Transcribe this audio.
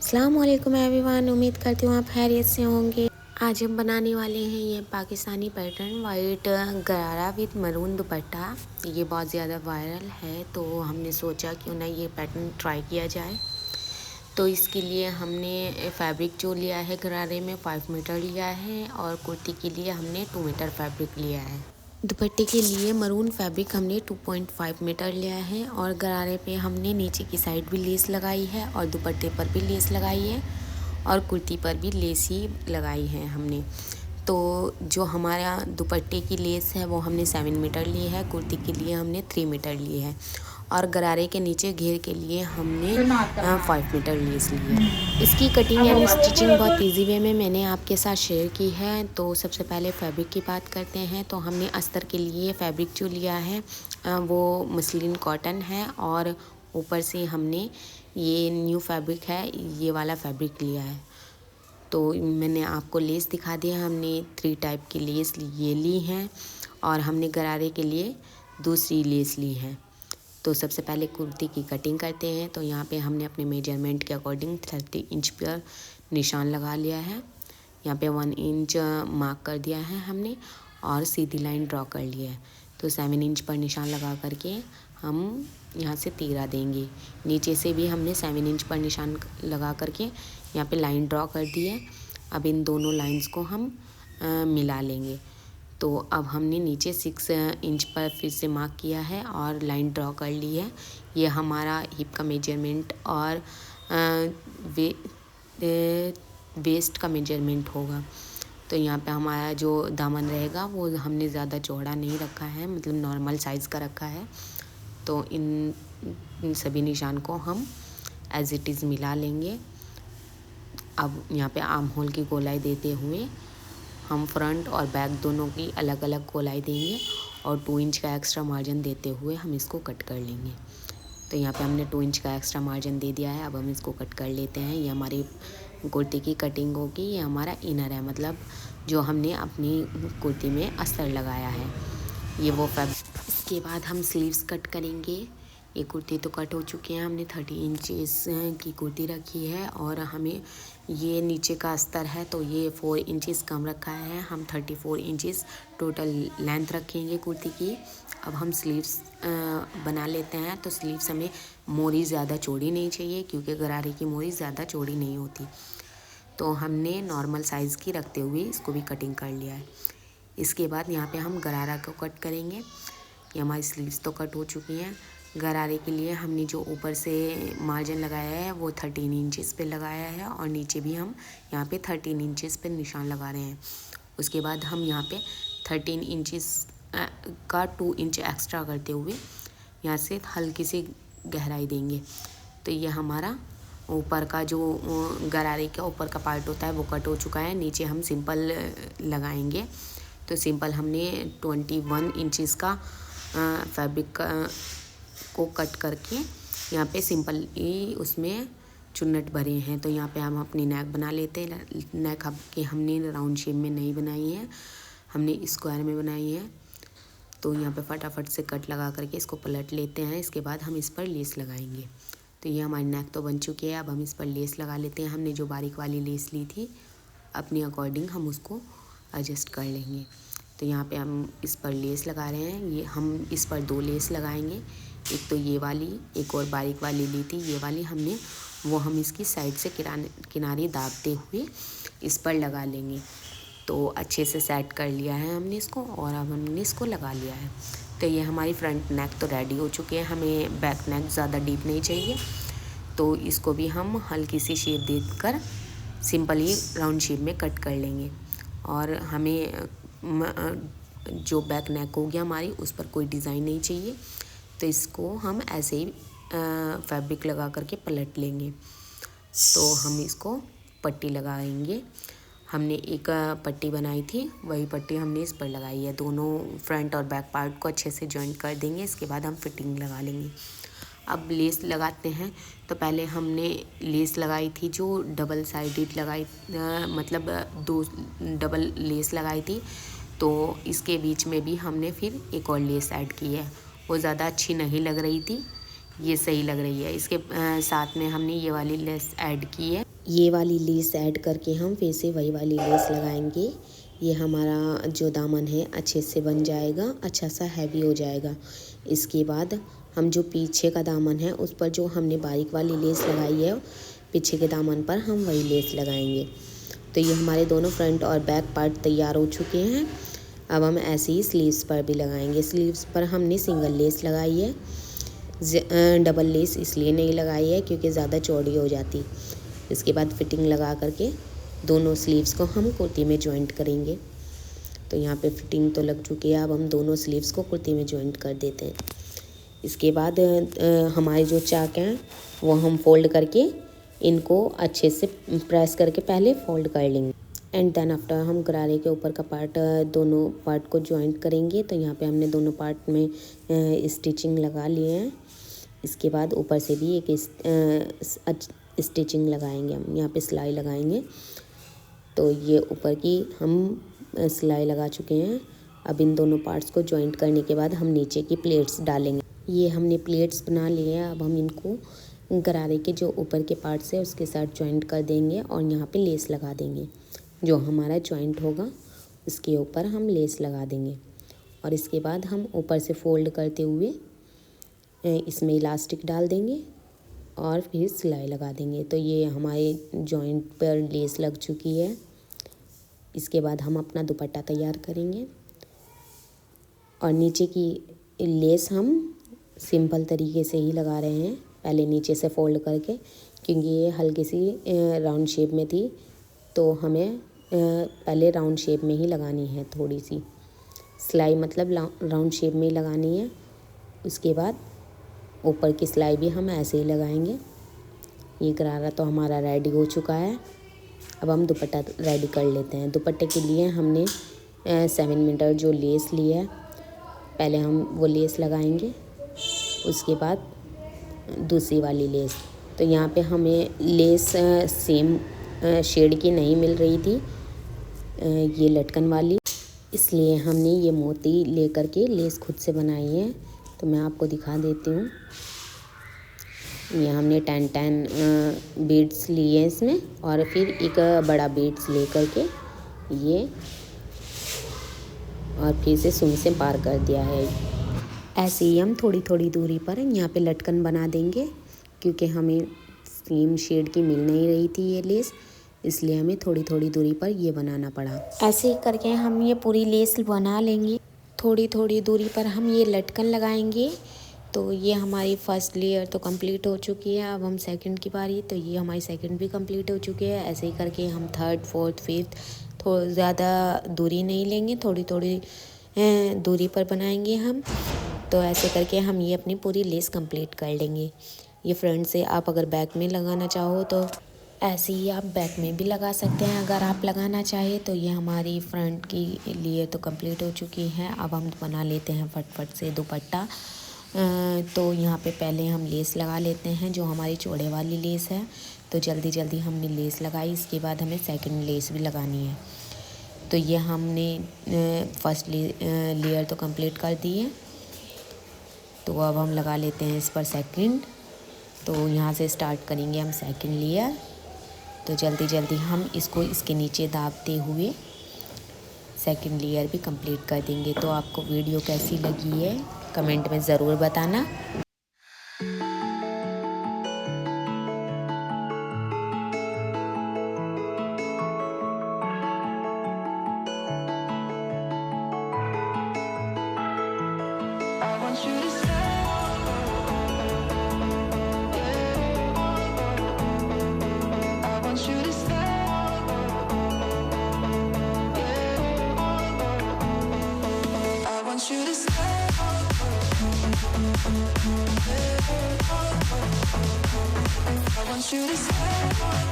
अस्सलामुअलैकुम एवरीवन, उम्मीद करती हूँ आप खैरियत से होंगे। आज हम बनाने वाले हैं ये पाकिस्तानी पैटर्न वाइट गरारा विद मरून दुपट्टा। ये बहुत ज़्यादा वायरल है तो हमने सोचा क्यों ना ये पैटर्न ट्राई किया जाए। तो इसके लिए हमने फैब्रिक जो लिया है गरारे में 5 मीटर लिया है और कुर्ती के लिए हमने 2 मीटर फैब्रिक लिया है। दुपट्टे के लिए मरून फैब्रिक हमने 2.5 मीटर लिया है और गरारे पे हमने नीचे की साइड भी लेस लगाई है और दुपट्टे पर भी लेस लगाई है और कुर्ती पर भी लेस ही लगाई है हमने। तो जो हमारा दुपट्टे की लेस है वो हमने 7 मीटर ली है, कुर्ती के लिए हमने 3 मीटर ली है और गरारे के नीचे घेर के लिए हमने 5 मीटर लेस ली है। इसकी कटिंग यानी स्टिचिंग बहुत इजी वे में मैंने आपके साथ शेयर की है। तो सबसे पहले फैब्रिक की बात करते हैं। तो हमने अस्तर के लिए फैब्रिक जो लिया है वो मसलिन कॉटन है और ऊपर से हमने ये न्यू फैब्रिक है, ये वाला फैब्रिक लिया है। तो मैंने आपको लेस दिखा दिया, हमने 3 टाइप की लेस ये ली हैं और हमने गरारे के लिए दूसरी लेस ली है। तो सबसे पहले कुर्ती की कटिंग करते हैं। तो यहाँ पे हमने अपने मेजरमेंट के अकॉर्डिंग 30 इंच पर निशान लगा लिया है। यहाँ पे 1 इंच मार्क कर दिया है हमने और सीधी लाइन ड्रॉ कर लिया है। तो 7 इंच पर निशान लगा करके हम यहाँ से तीरा देंगे। नीचे से भी हमने 7 इंच पर निशान लगा करके यहाँ पे लाइन ड्रॉ कर दी है। अब इन दोनों लाइंस को हम मिला लेंगे। तो अब हमने नीचे 6 इंच पर फिर से मार्क किया है और लाइन ड्रॉ कर ली है। ये हमारा हिप का मेजरमेंट और वेस्ट का मेजरमेंट होगा। तो यहाँ पे हमारा जो दामन रहेगा वो हमने ज़्यादा चौड़ा नहीं रखा है, मतलब नॉर्मल साइज़ का रखा है। तो इन सभी निशान को हम एज इट इज़ मिला लेंगे। अब यहाँ पे आर्म होल की गोलाई देते हुए हम फ्रंट और बैक दोनों की अलग अलग गोलाई देंगे और 2 इंच का एक्स्ट्रा मार्जिन देते हुए हम इसको कट कर लेंगे। तो यहाँ पे हमने 2 इंच का एक्स्ट्रा मार्जिन दे दिया है। अब हम इसको कट कर लेते हैं। ये हमारी कुर्ती की कटिंग होगी। ये हमारा इनर है, मतलब जो हमने अपनी कुर्ती में अस्तर लगाया है, ये वो फैब्रिक। इसके बाद हम स्लीव्स कट करेंगे। ये कुर्ती तो कट हो चुकी है, हमने 30 इंचेस की कुर्ती रखी है और हमें ये नीचे का अस्तर है तो ये 4 इंचेस कम रखा है। हम 34 इंचेस टोटल लेंथ रखेंगे कुर्ती की। अब हम स्लीव्स बना लेते हैं। तो स्लीव्स हमें मोरी ज़्यादा चौड़ी नहीं चाहिए क्योंकि गरारे की मोरी ज़्यादा चौड़ी नहीं होती। तो हमने नॉर्मल साइज़ की रखते हुए इसको भी कटिंग कर लिया है। इसके बाद यहाँ पे हम गरारा को कट करेंगे। ये हमारी स्लीव्स तो कट हो चुकी हैं। गरारे के लिए हमने जो ऊपर से मार्जिन लगाया है वो 13 इंचेस पे लगाया है और नीचे भी हम यहाँ पे 13 इंचेस पे निशान लगा रहे हैं। उसके बाद हम यहाँ पे 13 इंचेस का 2 इंच एक्स्ट्रा करते हुए यहाँ से हल्की सी गहराई देंगे। तो ये हमारा ऊपर का जो गरारे का ऊपर का पार्ट होता है वो कट हो चुका है। नीचे हम सिंपल लगाएंगे। तो सिंपल हमने 21 इंचेस का फैब्रिक को कट करके यहाँ पे सिंपल ही उसमें चुन्नट भरे हैं। तो यहाँ पे हम अपनी नेक बना लेते हैं। नेक के हमने राउंड शेप में नहीं बनाई है, हमने स्क्वायर में बनाई है। तो यहाँ पे फटाफट से कट लगा करके इसको पलट लेते हैं। इसके बाद हम इस पर लेस लगाएंगे। तो ये हमारी नेक तो बन चुकी है। अब हम इस पर लेस लगा लेते हैं। हमने जो बारीक वाली लेस ली थी अपनी अकॉर्डिंग हम उसको एडजस्ट कर लेंगे। तो यहाँ पे हम इस पर लेस लगा रहे हैं। ये हम इस पर 2 लेस लगाएंगे। एक तो ये वाली, एक और बारीक वाली ली थी ये वाली हमने, वो हम इसकी साइड से किनारे दाबते हुए इस पर लगा लेंगे। तो अच्छे से सेट कर लिया है हमने इसको और अब हमने इसको लगा लिया है। तो ये हमारी फ्रंट नेक तो रेडी हो चुकी है। हमें बैक नेक ज़्यादा डीप नहीं चाहिए, तो इसको भी हम हल्की सी शेप देकर सिंपली राउंड शेप में कट कर लेंगे। और हमें जो बैक नेक हो गया हमारी, उस पर कोई डिज़ाइन नहीं चाहिए। तो इसको हम ऐसे ही फैब्रिक लगा करके पलट लेंगे। तो हम इसको पट्टी लगाएंगे। हमने एक पट्टी बनाई थी, वही पट्टी हमने इस पर लगाई है। दोनों फ्रंट और बैक पार्ट को अच्छे से जॉइंट कर देंगे। इसके बाद हम फिटिंग लगा लेंगे। अब लेस लगाते हैं। तो पहले हमने लेस लगाई थी जो डबल साइडेड लगाई, मतलब 2 डबल लेस लगाई थी। तो इसके बीच में भी हमने फिर एक और लेस ऐड की है। वो ज़्यादा अच्छी नहीं लग रही थी, ये सही लग रही है। इसके साथ में हमने ये वाली लेस ऐड की है। ये वाली लेस ऐड करके हम फिर से वही वाली लेस लगाएंगे। ये हमारा जो दामन है अच्छे से बन जाएगा, अच्छा सा हैवी हो जाएगा। इसके बाद हम जो पीछे का दामन है उस पर जो हमने बारीक वाली लेस लगाई है, पीछे के दामन पर हम वही लेस लगाएंगे। तो ये हमारे दोनों फ्रंट और बैक पार्ट तैयार हो चुके हैं। अब हम ऐसे ही स्लीव्स पर भी लगाएंगे। स्लीव्स पर हमने सिंगल लेस लगाई है, डबल लेस इसलिए नहीं लगाई है क्योंकि ज़्यादा चौड़ी हो जाती। इसके बाद फिटिंग लगा करके दोनों स्लीव्स को हम कुर्ती में जॉइंट करेंगे। तो यहाँ पे फिटिंग तो लग चुकी है, अब हम दोनों स्लीव्स को कुर्ती में जॉइंट कर देते हैं। इसके बाद हमारे जो चाक हैं वो हम फोल्ड करके इनको अच्छे से प्रेस करके पहले फोल्ड कर लेंगे। एंड देन आफ्टर हम गरारे के ऊपर का पार्ट, दोनों पार्ट को जॉइंट करेंगे। तो यहाँ पे हमने दोनों पार्ट में स्टिचिंग लगा लिए हैं। इसके बाद ऊपर से भी एक स्टिचिंग लगाएंगे, हम यहाँ पे सिलाई लगाएंगे। तो ये ऊपर की हम सिलाई लगा चुके हैं। अब इन दोनों पार्ट्स को जॉइंट करने के बाद हम नीचे की प्लेट्स डालेंगे। ये हमने प्लेट्स बना लिए हैं। अब हम इनको गरारे के जो ऊपर के पार्ट्स है उसके साथ जॉइंट कर देंगे और यहाँ पे लेस लगा देंगे। जो हमारा जॉइंट होगा उसके ऊपर हम लेस लगा देंगे और इसके बाद हम ऊपर से फोल्ड करते हुए इसमें इलास्टिक डाल देंगे और फिर सिलाई लगा देंगे। तो ये हमारे जॉइंट पर लेस लग चुकी है। इसके बाद हम अपना दुपट्टा तैयार करेंगे और नीचे की लेस हम सिंपल तरीके से ही लगा रहे हैं, पहले नीचे से फोल्ड करके, क्योंकि ये हल्की सी राउंड शेप में थी तो हमें पहले राउंड शेप में ही लगानी है। थोड़ी सी सिलाई मतलब राउंड शेप में ही लगानी है। उसके बाद ऊपर की सिलाई भी हम ऐसे ही लगाएंगे। ये गरारा तो हमारा रेडी हो चुका है। अब हम दुपट्टा रेडी कर लेते हैं। दुपट्टे के लिए हमने 7 मीटर जो लेस ली है, पहले हम वो लेस लगाएंगे, उसके बाद दूसरी वाली लेस। तो यहाँ पे हमें लेस सेम शेड की नहीं मिल रही थी, ये लटकन वाली, इसलिए हमने ये मोती लेकर के लेस खुद से बनाई है। तो मैं आपको दिखा देती हूँ। ये हमने 10 बीड्स लिए इसमें और फिर एक बड़ा बीड्स लेकर के ये और फिर से सुई से पार कर दिया है। ऐसे ही हम थोड़ी थोड़ी दूरी पर यहाँ पे लटकन बना देंगे, क्योंकि हमें सेम शेड की मिल नहीं रही थी ये लेस, इसलिए हमें थोड़ी थोड़ी दूरी पर ये बनाना पड़ा। ऐसे ही करके हम ये पूरी लेस बना लेंगे। थोड़ी थोड़ी दूरी पर हम ये लटकन लगाएंगे। तो ये हमारी फर्स्ट लेयर तो कंप्लीट हो चुकी है। अब हम सेकंड की बारी, तो ये हमारी सेकंड भी कंप्लीट हो चुकी है। ऐसे ही करके हम थर्ड, फोर्थ, फिफ्थ थोड़ा ज़्यादा दूरी नहीं लेंगे, थोड़ी थोड़ी दूरी पर बनाएंगे हम। तो ऐसे करके हम ये अपनी पूरी लेस कंप्लीट कर लेंगे। ये फ्रंट से आप अगर बैक में लगाना चाहो तो ऐसे ही आप बैक में भी लगा सकते हैं अगर आप लगाना चाहें। तो ये हमारी फ्रंट की लेयर तो कंप्लीट हो चुकी है। अब हम बना लेते हैं फटफट से दुपट्टा। तो यहाँ पे पहले हम लेस लगा लेते हैं, जो हमारी चौड़े वाली लेस है। तो जल्दी जल्दी हमने लेस लगाई। इसके बाद हमें सेकंड लेस भी लगानी है। तो ये हमने फर्स्ट लेयर तो कंप्लीट कर दी है। तो अब हम लगा लेते हैं इस पर सेकंड। तो यहाँ से स्टार्ट करेंगे हम सेकंड लेयर। तो जल्दी जल्दी हम इसको इसके नीचे दाबते हुए सेकंड लेयर भी कंप्लीट कर देंगे। तो आपको वीडियो कैसी लगी है कमेंट में ज़रूर बताना। I want you to stay.